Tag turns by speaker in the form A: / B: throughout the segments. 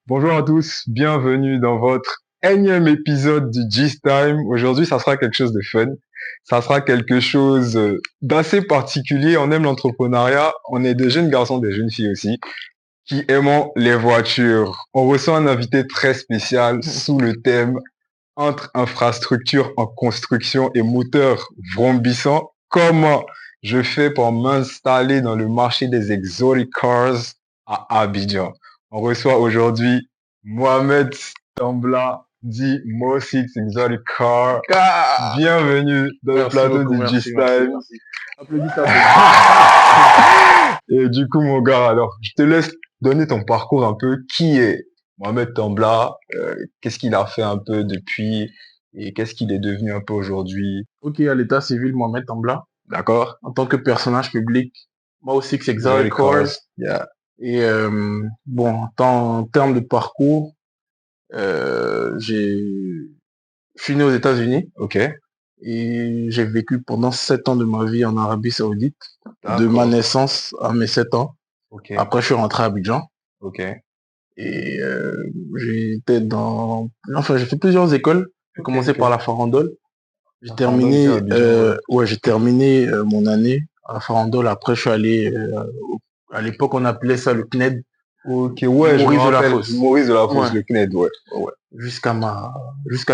A: Bonjour à tous, bienvenue dans votre énième épisode du Gist Time. Aujourd'hui, ça sera quelque chose de fun. Ça sera quelque chose d'assez particulier. On aime l'entrepreneuriat. On est des jeunes garçons, des jeunes filles aussi, qui aimons les voitures. On reçoit un invité très spécial sous le thème entre infrastructure en construction et moteur vrombissant. Comment je fais pour m'installer dans le marché des exotic cars à Abidjan? On reçoit aujourd'hui Mohamed Tambla, dit Mo Six Exotic Car.
B: Ah,
A: Bienvenue dans le
B: merci
A: plateau
B: beaucoup,
A: du
B: merci, merci,
A: G-Style.
B: merci. Applaudissez, applaudissez.
A: Et du coup, mon gars, alors, je te laisse donner ton parcours un peu. Qui est Mohamed Tambla? Qu'est-ce qu'il a fait un peu depuis? Et qu'est-ce qu'il est devenu un peu aujourd'hui?
B: Ok, à l'état civil, Mohamed Tambla,
A: D'accord?
B: en tant que personnage public, moi aussi, que c'est Exotic
A: Exotic
B: Cars.
A: Cars. Yeah.
B: Et bon, en termes de parcours, je suis né aux États-Unis
A: Ok.
B: et j'ai vécu pendant 7 ans de ma vie en Arabie Saoudite, de ma
A: D'accord.
B: naissance à mes 7 ans.
A: Ok.
B: Après, je suis rentré à Abidjan
A: Ok.
B: et j'ai fait plusieurs écoles. J'ai
A: Ok.
B: commencé
A: Ok.
B: par la farandole.
A: La farandole, c'est Abidjan, ouais.
B: J'ai terminé mon année à Farandole. Après, je suis allé, à l'époque, on appelait ça le CNED,
A: Ok, ouais, je me
B: Maurice de la
A: rappelle.
B: Fosse.
A: Maurice de la
B: Ouais.
A: Fosse, le CNED, ouais. Ouais.
B: Jusqu'à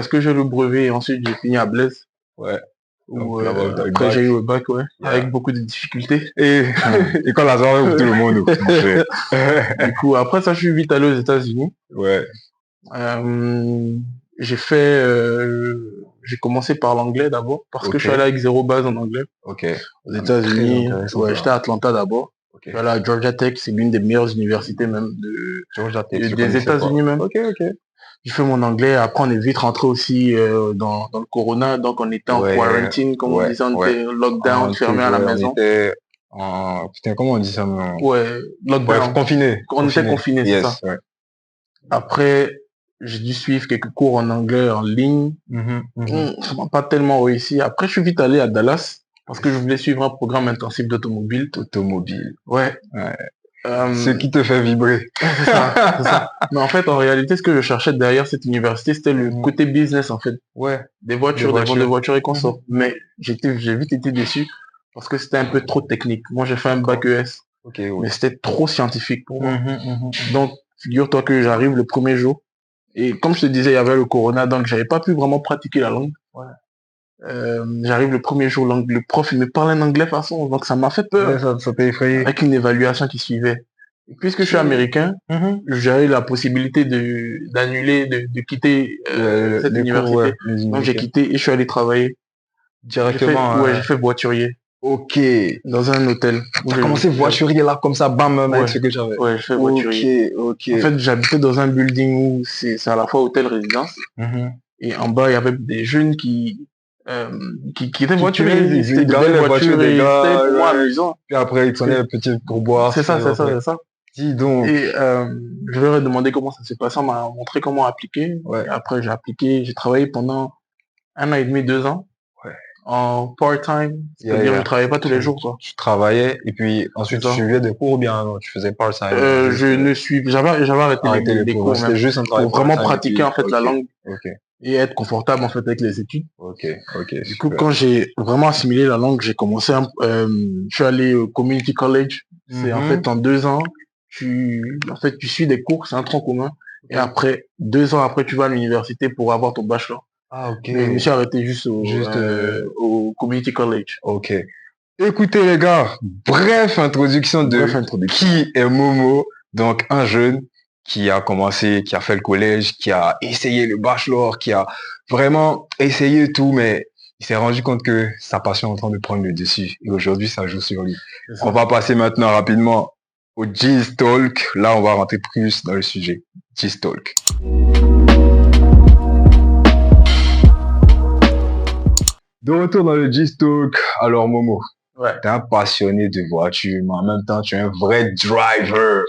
B: ce que j'ai le brevet. Et ensuite, j'ai fini à Blaise,
A: Ouais.
B: où,
A: Donc là-bas, t'as eu le
B: après,
A: bac.
B: j'ai eu le bac, ouais,
A: Yeah.
B: avec beaucoup de difficultés.
A: Et, et quand la soirée ouvre tout le monde, ouvre, mon frère.
B: Du coup, après ça, je suis vite allé aux États-Unis.
A: Ouais.
B: Euh, j'ai commencé par l'anglais d'abord, parce que je suis allé
A: Ok.
B: avec zéro base en anglais.
A: Ok.
B: Aux
A: Ah, mais très
B: États-Unis,
A: intéressant,
B: ouais,
A: ça.
B: j'étais à Atlanta d'abord.
A: Ok.
B: Je suis allé à Georgia Tech, c'est l'une des meilleures universités même
A: Georgia Tech, je
B: des
A: connaissais pas.
B: États-Unis même.
A: Ok, ok.
B: J'ai fait mon anglais. Après, on est vite rentré aussi dans le Corona, donc on était en
A: Ouais,
B: quarantine, comme on
A: ouais,
B: disait, on
A: ouais.
B: était lockdown,
A: Un
B: fermé
A: truc,
B: à la
A: ouais, on
B: maison.
A: était en, putain, comment on dit ça, maintenant?
B: Ouais,
A: Bref,
B: lockdown.
A: confiné,
B: On était
A: confiné.
B: confinés, c'est ça.
A: Yes, ouais.
B: Après, j'ai dû suivre quelques cours en anglais en ligne. Ça m'a pas tellement réussi. Après, je suis vite allé à Dallas parce que je voulais suivre un programme intensif d'automobile.
A: Automobile.
B: Ouais.
A: Ouais. Ce
B: Euh,
A: qui te fait vibrer.
B: c'est ça, c'est ça. Mais en fait, en réalité, ce que je cherchais derrière cette université, c'était le
A: Mhm.
B: côté business, en fait.
A: Ouais,
B: Des
A: des
B: voitures, des ventes de
A: voitures.
B: voitures et consorts. Mais j'ai vite été déçu parce que c'était un peu trop technique. Moi, j'ai fait un bac
A: D'accord.
B: ES,
A: Ok, ouais.
B: mais c'était trop scientifique pour moi.
A: Mhm.
B: Donc, figure-toi que j'arrive le premier jour. Et comme je te disais, il y avait le corona, donc j'avais pas pu vraiment pratiquer la langue.
A: Ouais.
B: J'arrive le premier jour, le prof, il me parle en anglais de façon, donc ça m'a fait peur,
A: Ouais, ça t'a effrayé.
B: avec une évaluation qui suivait. Et puisque je suis américain,
A: Mhm.
B: j'avais la possibilité d'annuler, de quitter cette
A: Les cours, ouais,
B: université.
A: les
B: Donc j'ai
A: universités.
B: quitté et je suis allé travailler.
A: Directement,
B: J'ai fait voiturier
A: ok.
B: dans un hôtel.
A: T'as commencé voiturier là, comme ça, bam, avec
B: Ouais,
A: ce que j'avais.
B: ouais, j'ai fait
A: Ok,
B: voiturier.
A: ok.
B: En fait, j'habitais dans un building où c'est à la fois hôtel résidence.
A: Mhm.
B: Et en bas, il y avait des jeunes qui étaient voituriers.
A: Ils
B: Ils avaient
A: garaient
B: une
A: les voitures
B: voiture
A: des
B: et c'était
A: gars,
B: pour moi
A: ouais.
B: amusant.
A: Puis après, ils
B: Parce
A: prenaient
B: que
A: le petit pourboire,
B: c'est ça,
A: c'est
B: c'est ça,
A: après.
B: c'est ça.
A: Dis donc.
B: Et je leur ai demandé comment ça s'est passé. On m'a montré comment appliquer.
A: Ouais,
B: Et après, j'ai appliqué. J'ai travaillé pendant 1 an et demi, 2 ans
A: ouais.
B: en part-time.
A: Yeah,
B: C'est-à-dire, je ne
A: yeah.
B: travaillais pas tous les jours, quoi.
A: Tu travaillais et puis
B: C'est
A: ensuite tu
B: ça.
A: suivais des cours ou bien non, tu faisais part-time, juste
B: J'avais arrêté
A: arrêter les
B: les
A: cours. Ouais,
B: cours même
A: c'était juste un travail
B: pour vraiment
A: part-time et
B: pratiquer,
A: puis,
B: en fait, la
A: ok,
B: langue
A: ok,
B: et être confortable, en fait, avec les études.
A: ok, ok,
B: Du coup,
A: super.
B: quand j'ai vraiment assimilé la langue, je suis allé au community college. C'est en
A: Mhm.
B: fait en 2 ans, tu suis des cours, c'est un tronc commun. Et après, 2 ans après, tu vas à l'université pour avoir ton bachelor.
A: Ah, ok.
B: Mais je me suis arrêté juste
A: Juste,
B: au community college.
A: ok. Écoutez les gars, bref introduction
B: Bref,
A: de
B: introduction.
A: qui est Momo. Donc un jeune qui a commencé, qui a fait le collège, qui a essayé le bachelor, qui a vraiment essayé tout, mais il s'est rendu compte que sa passion est en train de prendre le dessus. Et aujourd'hui, ça joue sur lui.
B: C'est
A: On
B: ça.
A: va passer maintenant rapidement au G's Talk. Là, on va rentrer plus dans le sujet. G's Talk. De retour dans le G's Talk. Alors Momo,
B: Ouais.
A: t'es un passionné de voiture, mais en même temps, tu es un vrai driver.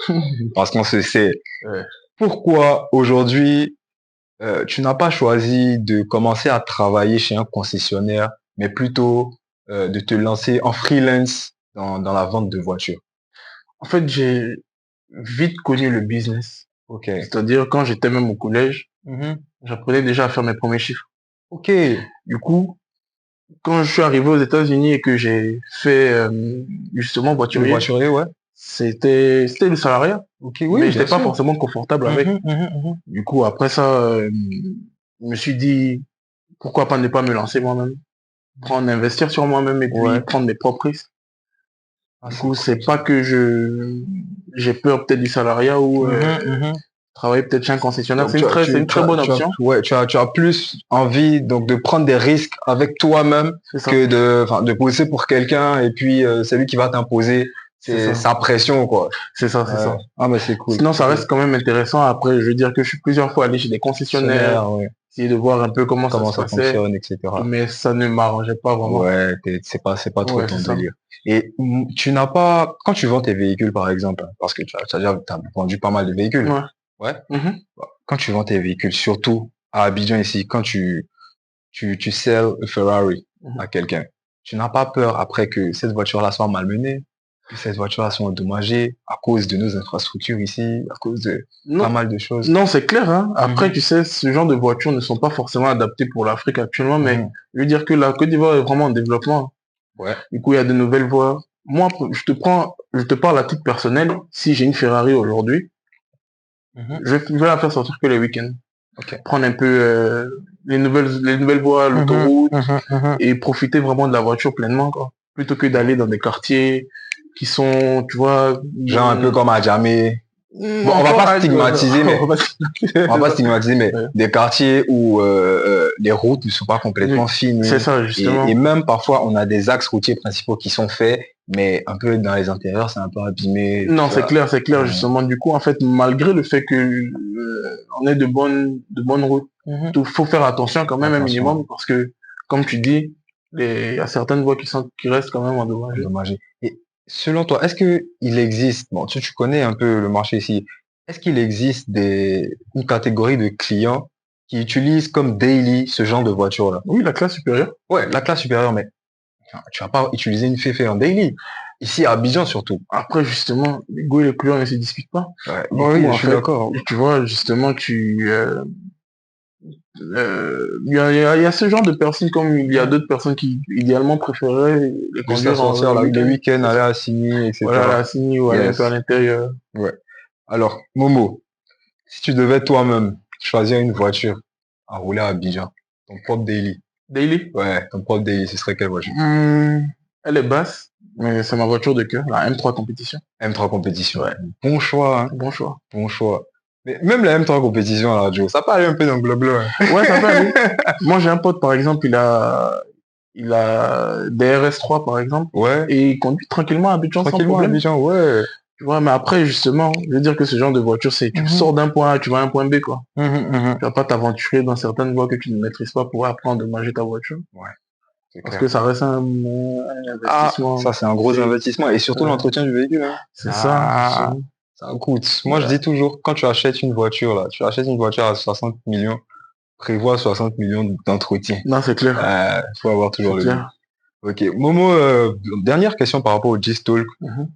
A: Parce qu'on se sait.
B: Ouais.
A: Pourquoi aujourd'hui, tu n'as pas choisi de commencer à travailler chez un concessionnaire, mais plutôt de te lancer en freelance dans la vente de voitures?
B: En fait, j'ai vite connu le business.
A: Ok.
B: C'est-à-dire, quand j'étais même au collège, j'apprenais déjà à faire mes premiers chiffres.
A: Ok.
B: Du coup, quand je suis arrivé aux États-Unis et que j'ai fait justement
A: Le
B: voiturier,
A: voiturier, ouais.
B: c'était le salariat.
A: Ok, oui,
B: Mais
A: bien
B: j'étais pas
A: sûr.
B: forcément confortable avec. Du coup, après ça, je me suis dit, pourquoi pas ne pas me lancer moi-même, prendre, investir sur moi-même et puis
A: Ouais.
B: prendre mes propres risques.
A: Ah,
B: Du
A: c'est
B: coup,
A: cool,
B: c'est
A: ça.
B: pas que j'ai peur peut-être du salariat ou travailler peut-être chez un concessionnaire.
A: Donc,
B: C'est une très bonne option.
A: ouais, tu as plus envie donc de prendre des risques avec toi-même
B: C'est ça.
A: que de pousser pour quelqu'un et puis c'est lui qui va t'imposer
B: C'est ça.
A: sa pression, quoi.
B: C'est ça, c'est ça.
A: Ah, mais c'est cool.
B: Sinon, ça reste quand même intéressant. Après, je veux dire que je suis plusieurs fois allé chez des concessionnaires,
A: Ouais.
B: essayer de voir un peu comment ça
A: Comment
B: se
A: ça
B: passait.
A: fonctionne, etc.
B: Mais ça ne m'arrangeait pas vraiment.
A: Ouais, c'est pas trop
B: Ouais,
A: ton
B: c'est ça.
A: délire. Et tu n'as pas, quand tu vends tes véhicules, par exemple, parce que tu as déjà t'as vendu pas mal de véhicules.
B: Ouais.
A: Ouais.
B: Mhm.
A: Quand tu vends tes véhicules, surtout à Abidjan ici, quand tu sell a Ferrari à quelqu'un, tu n'as pas peur après que cette voiture-là soit malmenée, que cette voiture-là soit endommagée à cause de nos infrastructures ici, à cause de pas
B: Non,
A: mal de choses.
B: non, c'est clair, hein. Après,
A: Mhm.
B: tu sais, ce genre de voitures ne sont pas forcément adaptées pour l'Afrique actuellement, mais
A: Mhm.
B: je veux dire que la Côte d'Ivoire est vraiment en développement.
A: Ouais.
B: Du coup, il y a de nouvelles voies. Moi, je te parle à titre personnel. Si j'ai une Ferrari aujourd'hui,
A: Mhm.
B: je vais la faire sortir que les week-ends.
A: Ok.
B: Prendre un peu les nouvelles voies,
A: Mhm.
B: l'autoroute,
A: Mhm. Mhm.
B: et profiter vraiment de la voiture pleinement, quoi. Plutôt que d'aller dans des quartiers qui sont, tu vois,
A: Genre un peu comme à Djamé. Bon, on va
B: encore,
A: pas stigmatiser, mais
B: on va pas
A: on va pas stigmatiser, mais
B: Ouais.
A: des quartiers où les routes ne sont pas complètement
B: C'est
A: finies
B: ça,
A: et
B: justement.
A: même parfois on a des axes routiers principaux qui sont faits, mais un peu dans les intérieurs c'est un peu abîmé, tout
B: Non,
A: ça.
B: c'est clair, justement. Du coup, en fait, malgré le fait que on ait de bonnes routes,
A: Mhm.
B: il faut faire attention quand même un
A: Attention,
B: minimum parce que, comme tu dis, il y a certaines voies qui restent quand même endommagées.
A: endommagé. Et selon toi, est-ce que il existe, bon, tu connais un peu le marché ici, est-ce qu'il existe une catégorie de clients qui utilisent comme daily ce genre de voiture-là?
B: Oui, la classe supérieure.
A: Ouais, la classe supérieure, mais tu vas pas utiliser une Féfé en daily. Ici, à Abidjan, surtout.
B: Après, justement, les goûts et les couleurs ne se discutent pas.
A: Ouais,
B: Du
A: bon,
B: coup,
A: oui, je
B: en
A: suis
B: fait,
A: d'accord.
B: tu vois, justement, il y a ce genre de personnes comme il y a d'autres personnes qui, idéalement, préféreraient les
A: Juste à
B: conduire
A: sortir,
B: le
A: là, le
B: week-end.
A: week-end,
B: C'est
A: aller
B: ça.
A: à Signy,
B: Voilà,
A: etc.
B: la Signy ou aller un peu à
A: Yes.
B: l'intérieur.
A: Ouais. Alors, Momo, si tu devais toi-même choisir une voiture à rouler à Abidjan, ton propre daily.
B: Daily.
A: Ouais, ton propre daily, ce serait quelle voiture?
B: Elle est basse, mais c'est ma voiture de cœur, la M3 compétition.
A: M3 compétition.
B: Ouais,
A: Bon choix, hein.
B: bon choix.
A: Bon choix. Mais même la M3 compétition à la radio, ça parle un peu dans le blabla.
B: Ouais, ça peut aller. Moi, j'ai un pote, par exemple, il a des RS3, par exemple,
A: Ouais,
B: et il conduit tranquillement à Abidjan sans
A: tranquillement à
B: problème.
A: Abidjan, ouais.
B: Tu vois, mais après, justement, je veux dire que ce genre de voiture, c'est, tu sors d'un point A, tu vas à un point B, quoi. Tu vas pas t'aventurer dans certaines voies que tu ne maîtrises pas pour après endommager ta voiture.
A: Ouais, c'est
B: Parce
A: clair.
B: que ça reste un
A: Ah,
B: investissement.
A: ça c'est un gros investissement et surtout
B: Ouais.
A: l'entretien du véhicule, hein.
B: C'est ça,
A: Ah,
B: justement.
A: ça coûte. Moi je
B: Voilà.
A: dis toujours, quand tu achètes une voiture là, tu achètes une voiture à 60 millions, prévois 60 millions d'entretien.
B: Non, c'est clair.
A: Faut avoir toujours
B: C'est
A: le but.
B: clair.
A: Ok, Momo, dernière question par rapport au G-Stalk.
B: Mhm.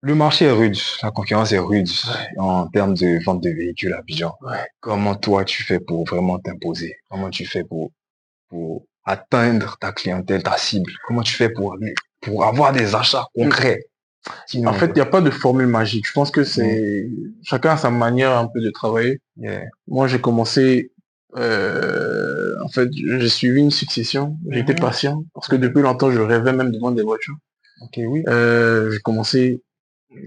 A: Le marché est rude, la concurrence est rude
B: Ouais.
A: en termes de vente de véhicules à Abidjan.
B: Ouais.
A: Comment toi tu fais pour vraiment t'imposer? Comment tu fais pour atteindre ta clientèle, ta cible? Comment tu fais pour avoir des achats concrets?
B: En
A: Dis-nous un
B: fait, il
A: peu.
B: n'y a pas de formule magique. Je pense que
A: Mm.
B: c'est chacun a sa manière un peu de travailler.
A: Yeah.
B: Moi, j'ai commencé, en fait, j'ai suivi une succession. J'ai été
A: Mhm.
B: patient parce que depuis longtemps, je rêvais même de vendre des voitures.
A: Ok, oui.
B: J'ai commencé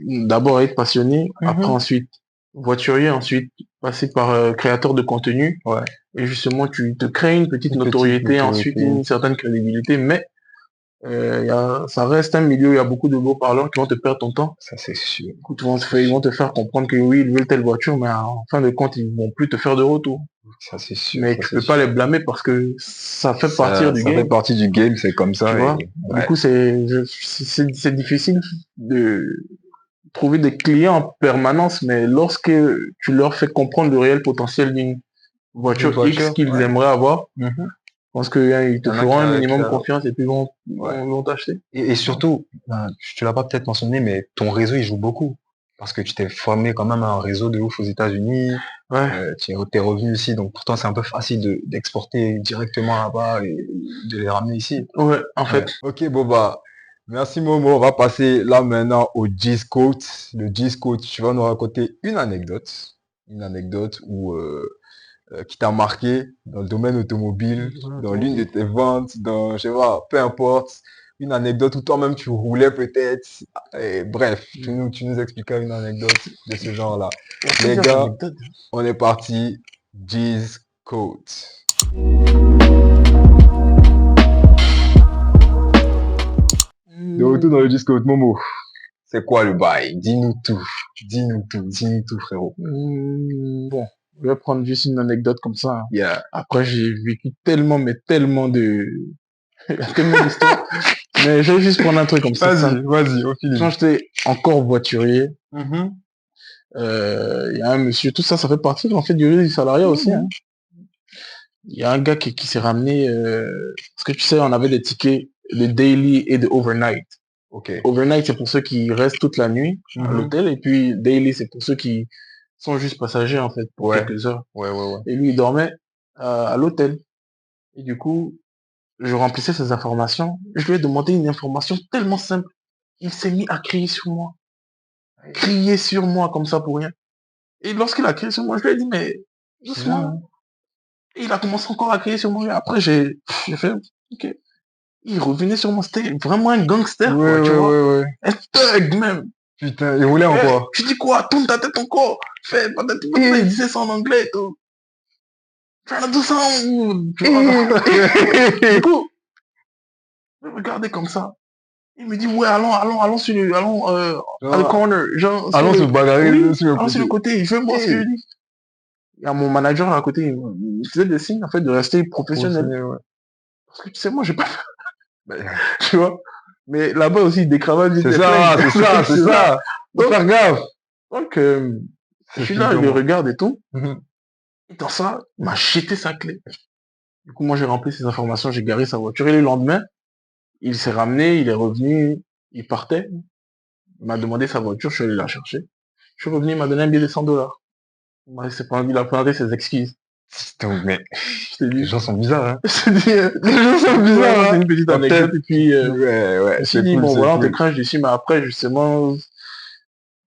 B: d'abord à être passionné, après
A: Mhm.
B: ensuite voiturier, ensuite passer par créateur de contenu.
A: Ouais.
B: Et justement, tu te crées une petite
A: Une petite
B: notoriété, ensuite
A: notoriété.
B: une certaine crédibilité, mais ça reste un milieu où il y a beaucoup de beaux parleurs qui vont te perdre ton temps.
A: Ça, c'est sûr.
B: Écoute,
A: C'est
B: ils vont
A: sûr.
B: te faire comprendre que oui, ils veulent telle voiture, mais en fin de compte, ils vont plus te faire de retour.
A: Ça, c'est sûr.
B: Mais
A: Ça,
B: tu
A: c'est
B: peux pas
A: sûr.
B: les blâmer parce que ça fait partir
A: Ça,
B: du
A: ça fait
B: game,
A: partie du game, c'est comme
B: tu
A: ça.
B: vois.
A: Et,
B: Du
A: ouais.
B: coup, c'est difficile de trouver des clients en permanence, mais lorsque tu leur fais comprendre le réel potentiel d'une
A: Une
B: voiture X
A: voiture,
B: qu'ils
A: ouais.
B: aimeraient avoir,
A: Mhm.
B: je pense qu'ils
A: Il
B: te
A: y en a
B: feront un
A: qui
B: minimum
A: a-
B: confiance et puis
A: ouais.
B: vont t'acheter.
A: Et surtout, ben, tu l'as pas peut-être mentionné, mais ton réseau, il joue beaucoup. parce que tu t'es formé quand même à un réseau de ouf aux États-Unis.
B: Ouais.
A: T'es revenu ici, donc pourtant c'est un peu facile d'exporter directement là-bas et de les ramener ici.
B: Ouais, en fait.
A: Ok, bon bah, merci Momo. On va passer là maintenant au G-Scout. Le G-Scout, tu vas nous raconter une anecdote qui t'a marqué dans le domaine automobile, dans l'une de tes ventes, dans, je sais pas, peu importe, une anecdote où toi-même tu roulais peut-être. Et bref, tu nous expliqueras une anecdote de ce genre-là. Les gars, on est parti. G's Code. De retour dans le G's Code, Momo. C'est quoi le bail? Dis-nous tout. Dis-nous tout, frérot.
B: Bon, je vais prendre juste une anecdote comme ça.
A: Yeah.
B: Après, j'ai vécu tellement d'histoires. Mais je vais juste prendre un truc comme ça.
A: Vas-y, au feeling.
B: Quand j'étais encore voiturier, il y a un monsieur, tout ça, ça fait partie en fait du salariat aussi. Hein. Il y a un gars qui s'est ramené, parce que tu sais, on avait des tickets de daily et de overnight.
A: Okay.
B: Overnight, c'est pour ceux qui restent toute la nuit à l'hôtel, et puis daily, c'est pour ceux qui sont juste passagers en fait pour quelques heures.
A: Ouais.
B: Et lui, il dormait à l'hôtel. Et du coup, je remplissais ces informations. Je lui ai demandé une information tellement simple. Il s'est mis à crier sur moi. Crier sur moi comme ça pour rien. Et lorsqu'il a crié sur moi, je lui ai dit, mais doucement. Et il a commencé encore à crier sur moi. Et après, j'ai fait, ok. Il revenait sur moi. C'était vraiment un gangster, quoi, tu vois. Un thug, même.
A: Putain, il roulait encore.
B: Je dis quoi? Tourne ta tête encore. Fais, il disait ça en anglais et tout. Trying to do something. Tu vois. Du coup, je me regardais comme ça. Il me dit, ouais, allons sur le, à le corner. Genre,
A: allons se bagarrer
B: allons sur le côté. Je veux voir ce que je dis. Il y a mon manager à côté. Il faisait des signes, en fait, de rester professionnel.
A: Ouais.
B: Parce que tu sais, moi, j'ai pas tu vois. Mais là-bas aussi, des cravates.
A: C'est ça. Faut faire gaffe.
B: Donc, je suis là, je le regarde et tout. Et dans ça, il m'a jeté sa clé. Du coup, moi, j'ai rempli ces informations, j'ai garé sa voiture. Et le lendemain, il s'est ramené, il est revenu, il partait. Il m'a demandé sa voiture, je suis allé la chercher. Je suis revenu, il m'a donné un billet de $100. Il a présenté ses excuses.
A: Donc, mais les gens sont bizarres, hein.
B: Les gens sont bizarres, c'est une petite anecdote. Et puis,
A: ouais,
B: je me suis dit, bon, voilà, on te crache dessus, mais après, justement,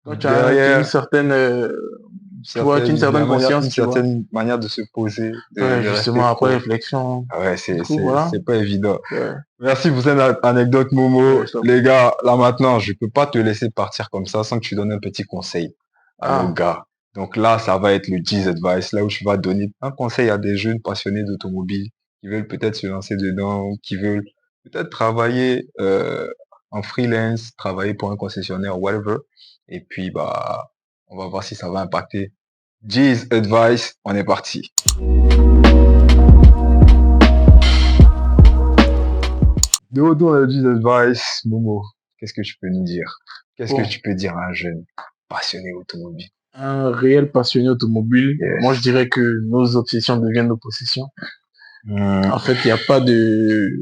B: toi, tu as une certaine, tu vois, une certaine conscience,
A: une certaine manière de se poser.
B: Justement, après réflexion.
A: Ouais, c'est pas évident. Ouais. Merci pour cette anecdote, Momo. Les gars, là maintenant, je peux pas te laisser partir comme ça sans que tu donnes un petit conseil à nos gars. Donc là, ça va être le G's Advice, là où tu vas donner un conseil à des jeunes passionnés d'automobile qui veulent peut-être se lancer dedans, qui veulent peut-être travailler en freelance, travailler pour un concessionnaire, whatever. Et puis, bah, on va voir si ça va impacter. G's Advice, on est parti. De retour dans le G's Advice, Momo, qu'est-ce que tu peux nous dire? Qu'est-ce que tu peux dire à un jeune passionné automobile?
B: Un réel passionné automobile, moi je dirais que nos obsessions deviennent nos possessions. En fait, il n'y a pas de...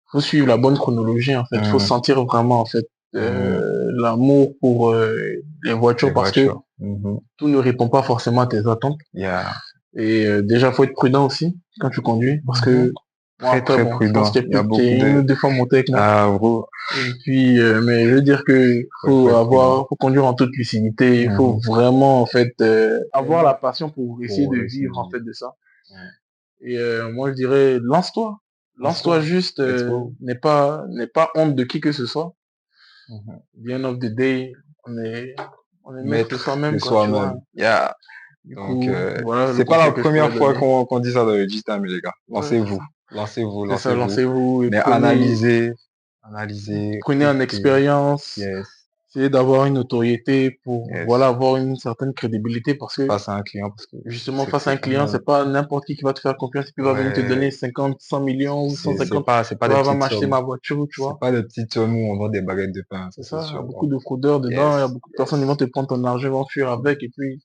B: faut suivre la bonne chronologie, en fait. Faut sentir vraiment, en fait, l'amour pour les voitures parce que tout ne répond pas forcément à tes attentes. Et déjà, faut être prudent aussi quand tu conduis parce que
A: très prudent.
B: Je pense qu'il y a une ou deux fois monté avec moi. Et puis, mais je veux dire que faut conduire en toute lucidité. Il faut vraiment, en fait, avoir la passion pour essayer de vivre, en fait, de ça. Et moi, je dirais, lance-toi. Lance-toi juste, n'est pas honte de qui que ce soit. The end of the day, on est maître de soi-même.
A: Donc, voilà, c'est pas la première fois qu'on dit ça dans le G-Time, les gars. Lancez-vous.
B: Lancez-vous.
A: Mais analysez.
B: Prenez en expérience. Essayez d'avoir une notoriété pour, avoir une certaine crédibilité parce que.
A: Face à un client,
B: justement, face à un client, c'est pas n'importe qui va te faire confiance et puis va venir te donner 50, 100 millions, 150.
A: C'est pas des petites sommes.
B: m'acheter ma voiture, tu vois.
A: C'est pas des petites sommes où on vend des baguettes de pain.
B: C'est ça. Il y a beaucoup de fraudeurs dedans, il y a beaucoup de personnes qui vont te prendre ton argent, vont fuir avec et puis.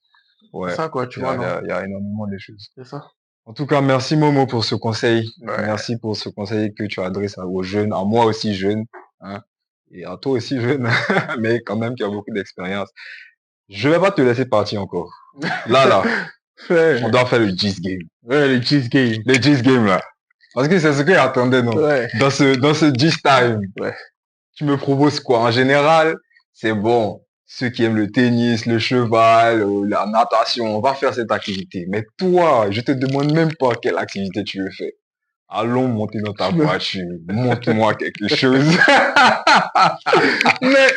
B: C'est ça, quoi, tu vois.
A: Il y a énormément de choses.
B: C'est ça.
A: En tout cas, merci Momo pour ce conseil. Merci pour ce conseil que tu adresses aux jeunes, à moi aussi jeune. Hein. et à toi aussi jeune, mais quand même qui a beaucoup d'expérience. Je vais pas te laisser partir encore. Là,
B: Ouais,
A: on doit faire le G's game.
B: ouais, le cheese game.
A: Les G's game là. Parce que c'est ce que j'attendais, non?
B: Ouais,
A: Dans ce G's time.
B: ouais.
A: Tu me proposes quoi? En général, c'est bon. Ceux qui aiment le tennis, le cheval, la natation, on va faire cette activité. Mais toi, je te demande même pas quelle activité tu veux faire. Allons monter dans ta voiture. Montre-moi quelque chose.
B: Mais,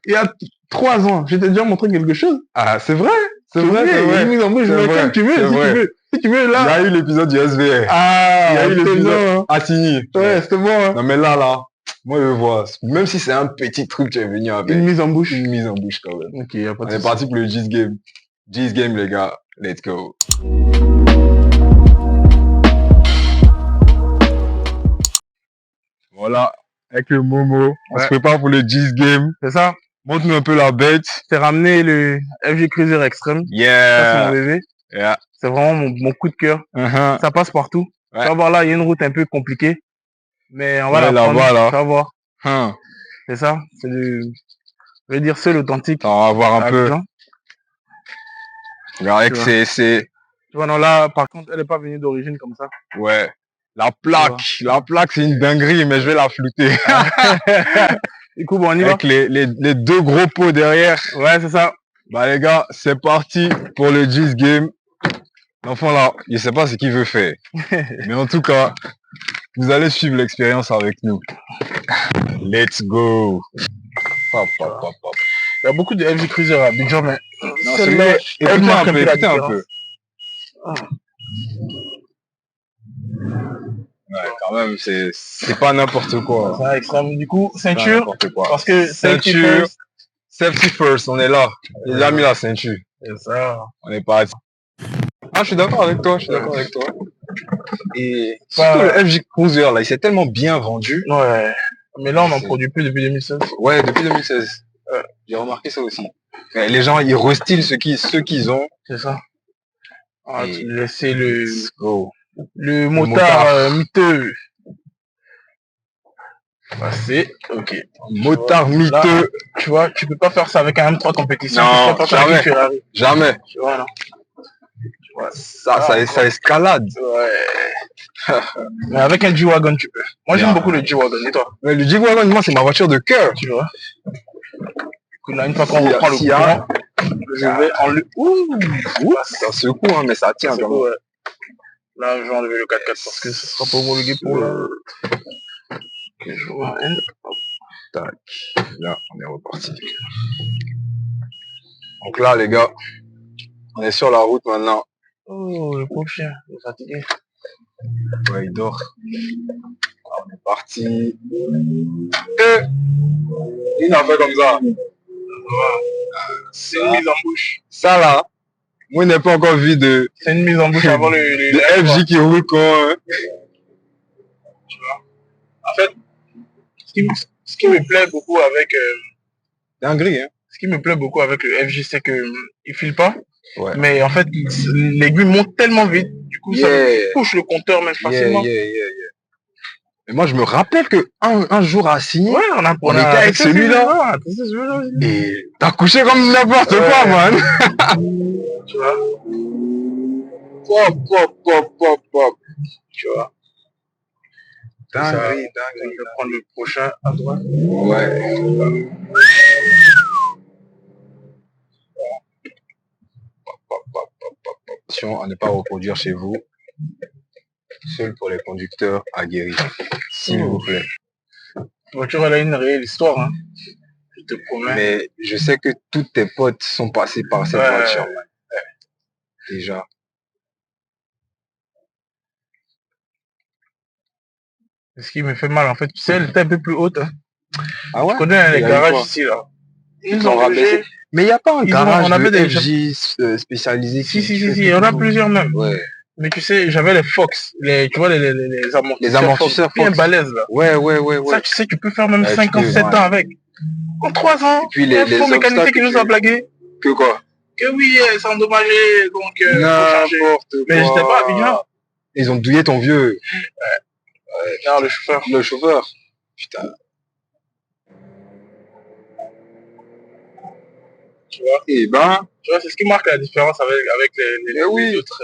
B: il y a 3 ans, je t'ai déjà montré quelque chose.
A: Ah, c'est vrai. C'est
B: Tu
A: vrai,
B: veux,
A: c'est
B: il y a
A: vrai.
B: une mise en bouche,
A: C'est
B: mais
A: vrai,
B: comme tu veux,
A: c'est
B: si tu
A: vrai.
B: veux. Si tu veux,
A: Il y
B: là.
A: a eu l'épisode du SVR.
B: Ah,
A: Il y a eu
B: c'est
A: l'épisode
B: bon, hein.
A: Assigny.
B: Ouais, c'était bon, hein.
A: Non, mais là, moi, je vois. Même si c'est un petit truc, tu es venu avec.
B: Une mise en bouche.
A: Une mise en bouche, quand même.
B: Ok, y a pas
A: On
B: de
A: est
B: souci.
A: parti pour le G's game. G's game, les gars. Let's go. Voilà. Avec le Momo. On se
B: Ouais.
A: prépare pour le G's game.
B: C'est ça.
A: Montre-nous un peu la bête.
B: Je t'ai ramené le FG Cruiser Extreme. Ça, c'est mon
A: Yeah.
B: bébé.
A: Yeah.
B: C'est vraiment mon coup de cœur.
A: Uh-huh.
B: Ça passe partout.
A: Ouais.
B: Tu vas voir là, il y a une route un peu compliquée. Mais on va
A: Ouais,
B: la prendre.
A: là-bas, là.
B: Tu vas voir.
A: Hein.
B: C'est ça. C'est le, je vais dire, seul authentique.
A: On va voir un
B: à
A: peu.
B: Abidjan.
A: Regarde, avec
B: Tu vois.
A: c'est,
B: Tu vois, non, là, par contre, elle est pas venue d'origine comme ça.
A: ouais. La plaque, c'est une dinguerie, mais je vais la flouter.
B: Du coup, bon, on y va.
A: Avec les deux gros pots derrière.
B: Ouais, c'est ça.
A: Bah, les gars, c'est parti pour le G's game. L'enfant là, il sait pas ce qu'il veut faire. Mais en tout cas, vous allez suivre l'expérience avec nous. Let's go. Pop, pop, pop, pop.
B: Il y a beaucoup de FG Cruiser à Abidjan, mais
A: Non,
B: celle-là, elle marque un peu la
A: écoutez un
B: différence.
A: peu. Ouais, quand même, c'est pas n'importe quoi.
B: Ça, extrême. Du coup,
A: C'est pas
B: ceinture,
A: n'importe quoi.
B: parce que
A: Ceinture, safety first, on est là. J'ai déjà mis la ceinture.
B: C'est ça.
A: On est parti. Ah, je suis d'accord avec toi, Et
B: Pas-
A: surtout le FJ Cruiser, là, il s'est tellement bien vendu.
B: Ouais. Mais là, on n'en
A: C'est-
B: produit plus depuis 2016.
A: Ouais, depuis 2016. J'ai remarqué ça aussi. Ouais, les gens, ils restylent ceux qu'ils ont.
B: C'est ça. Ah,
A: Et-
B: tu laissais le
A: Let's go.
B: motard
A: motard.
B: miteux. Passer. Ok.
A: Motard
B: Là,
A: miteux.
B: tu vois, tu peux pas faire ça avec un M3 compétition.
A: Non,
B: tu peux pas faire ça avec
A: jamais.
B: une Ferrari.
A: Jamais.
B: Tu vois, non.
A: Ça escalade.
B: Ouais. Mais avec un G-Wagon, tu peux. Moi, j'aime
A: Yeah.
B: beaucoup le G-Wagon. Et toi?
A: Ouais, le G-Wagon, moi, c'est ma voiture de cœur.
B: Tu vois? Du coup, là, une fois qu'on
A: S'il y a-
B: reprend le
A: s'il y a-
B: courant, je vais enlever. Ouh!
A: Ça secoue, hein, mais ça tient
B: C'est
A: quand
B: beau,
A: même.
B: ouais. Là, je vais enlever le 4x4 parce que ce sera pas homologué pour le. Ok, je vois un.
A: Tac. Là, on est reparti. Donc là, les gars, on est sur la route maintenant.
B: Oh, le pauvre chien, il est fatigué.
A: Ouais, il dort. Là, on est parti. Et il a fait comme ça.
B: C'est une mise en bouche.
A: Ça là, moi, je n'ai pas encore vu de
B: C'est une mise en bouche avant le
A: FJ qui roule comme...
B: En fait, ce qui me plaît beaucoup avec
A: dinguerie, hein.
B: ce qui me plaît beaucoup avec le FJ, c'est que il file pas.
A: Ouais.
B: Mais en fait, l'aiguille monte tellement vite, du coup, ça
A: Yeah.
B: touche le compteur même facilement.
A: Yeah. Mais moi, je me rappelle que un jour à Signy,
B: Ouais, on
A: était avec
B: testé
A: celui-là.
B: celui-là.
A: et t'as couché comme n'importe quoi,
B: Ouais.
A: man.
B: Tu vois,
A: Pop.
B: tu vois.
A: Dinguerie.
B: Je vais prendre le prochain à droite.
A: Ouais. Attention à ne pas reproduire chez vous. Seul pour les conducteurs aguerris. S'il vous plaît.
B: La voiture, elle a une réelle histoire, hein. Je te promets.
A: Mais je sais que tous tes potes sont passés par cette
B: Ouais.
A: voiture, man. Déjà.
B: Ce qui me fait mal, en fait, tu sais, elle était un peu plus haute. Hein.
A: Ah ouais?
B: Tu connais les
A: Il y a eu
B: garages
A: quoi?
B: ici, là.
A: Ils l'ont rabaissé. Mais il n'y a pas un
B: Ils
A: garage
B: ont- on avait
A: de
B: des-
A: FJ spécialisé
B: Si,
A: qui fait
B: il y en a plusieurs même.
A: Ouais.
B: Mais tu sais, j'avais les Fox, tu vois, les amortisseurs.
A: Les amortisseurs
B: Bien
A: Fox.
B: balèzes, là.
A: Ouais.
B: Ça, tu sais, tu peux faire même
A: Ouais,
B: 5
A: tu
B: ans,
A: peux,
B: 7
A: ouais.
B: ans avec. En 3 ans,
A: Et puis
B: il y a un faux mécanicien
A: obstacles
B: qui nous
A: que
B: a
A: tu-
B: blagué.
A: Que quoi?
B: Que oui, elles sont endommagées, donc faut changer.
A: N'importe quoi.
B: Mais j'étais pas à Abidjan.
A: Ils ont douillé ton vieux.
B: Non, le chauffeur.
A: Le chauffeur. Putain.
B: Tu vois,
A: Et ben,
B: tu vois, c'est ce qui marque la différence avec les
A: oui.
B: autres.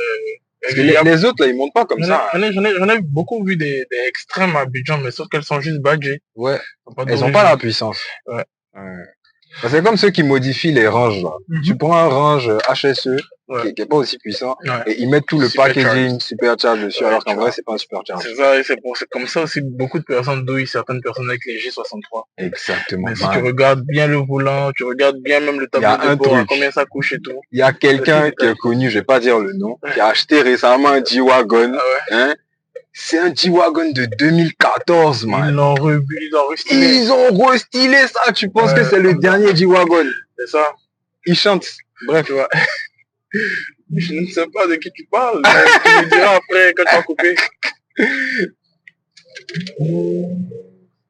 A: Parce que les autres, là, ils montent pas comme ça. Hein.
B: J'en ai beaucoup vu des extrêmes à Abidjan, mais sauf qu'elles sont juste badgées.
A: Ouais.
B: Pas
A: Elles ont pas la puissance.
B: Ouais.
A: C'est comme ceux qui modifient les ranges, là. Tu prends un range HSE, qui est pas aussi puissant, et ils mettent tout le packaging supercharge dessus, alors qu'en vrai, c'est pas un supercharge.
B: C'est ça, et c'est comme ça aussi, beaucoup de personnes douillent certaines personnes avec les G63.
A: Exactement.
B: Mais si tu regardes bien le volant, tu regardes bien même le tableau de bord, combien ça couche et tout.
A: Il y a quelqu'un qui est connu, je vais pas dire le nom, qui a acheté récemment un G-Wagon, hein. C'est un G-Wagon de 2014, man.
B: Ils l'ont restylé.
A: Ils ont restylé ça. Tu penses que c'est le dernier G-Wagon?
B: C'est ça.
A: Ils chantent. Bref, tu vois.
B: Je ne sais pas de qui tu parles. Mais tu me diras après quand tu vas couper.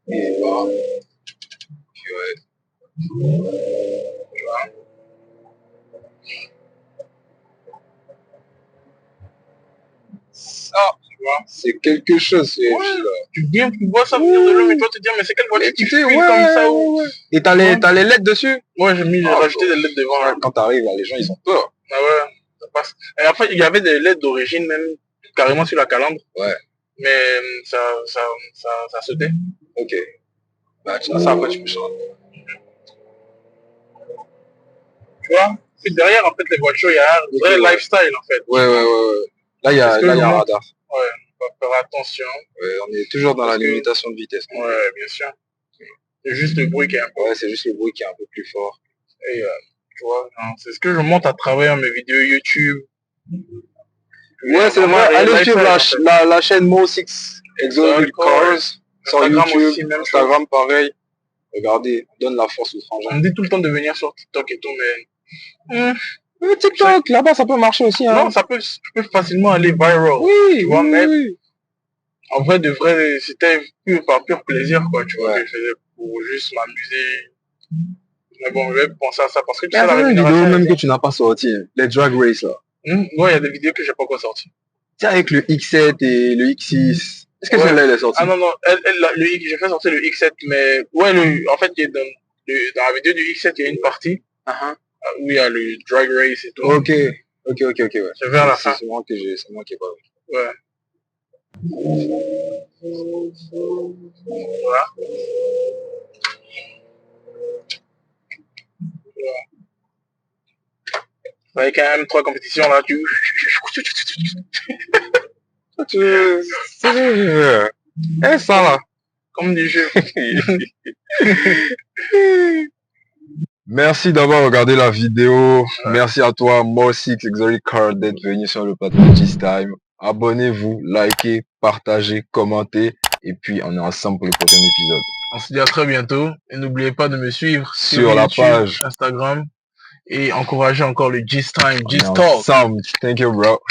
A: Et bah, ça, tu vois, c'est quelque chose.
B: Tu vois ça venir de l'homme et toi te dire mais c'est quelle voiture qui fait comme ça
A: Et t'as les LED dessus?
B: Ouais, j'ai rajouté des LED devant.
A: Ouais, quand t'arrives là, les gens ils ont peur.
B: Ah ouais, ça passe. Et après il y avait des LED d'origine même carrément sur la calandre. Ouais. Mais ça sautait.
A: Ok. Bah ça après tu peux changer.
B: Tu vois? Puis derrière en fait les voitures il y a un vrai lifestyle en fait.
A: Ouais. Là il y a un radar.
B: Ouais. Faut faire attention.
A: Ouais, on est toujours dans la limitation de vitesse.
B: Ouais, bien sûr. C'est juste le bruit qui est un peu...
A: Ouais, c'est juste le bruit qui est un peu plus fort.
B: Et tu vois, c'est ce que je monte à travers mes vidéos YouTube.
A: Ouais, c'est vrai. Allez suivre la chaîne Mo6 Exotic Cars sur YouTube, Instagram pareil. Regardez, donne la force aux frangins.
B: On me dit tout le temps de venir sur TikTok et tout, mais...
A: TikTok, là-bas ça peut marcher aussi. Hein.
B: Non, je peux facilement aller viral.
A: Oui,
B: tu vois, mais en vrai, de vrai, c'était par pur plaisir, quoi, tu vois, que je faisais pour juste m'amuser. Mais bon, je vais penser à ça parce que tu sais, la
A: rémunération... vidéo même que tu n'as pas sorti, les drag race là.
B: Ouais, il y a des vidéos que j'ai pas encore sorties.
A: Tu sais, avec le X7 et le X6. Est-ce que celle-là, elle est sortie?
B: Ah non, j'ai fait sortir le X7, mais ouais, en fait, dans la vidéo du X7, il y a une partie où il y a le drag race et tout.
A: Ok, ouais.
B: C'est vers la fin.
A: C'est moi qui ai pas vu.
B: Ouais. Voilà. Avec un M3 compétition là,
A: ça là.
B: Comme du jeu.
A: Merci d'avoir regardé la vidéo. Merci à toi, Mo6 Exotic Car, d'être venu sur le plateau de Gistime. Abonnez-vous, likez, partagez, commentez. Et puis, on est ensemble pour le prochain épisode.
B: On se dit à très bientôt. Et n'oubliez pas de me suivre
A: sur la page
B: Instagram. Et encouragez encore le Gistime,
A: G-Talk. Thank you, bro.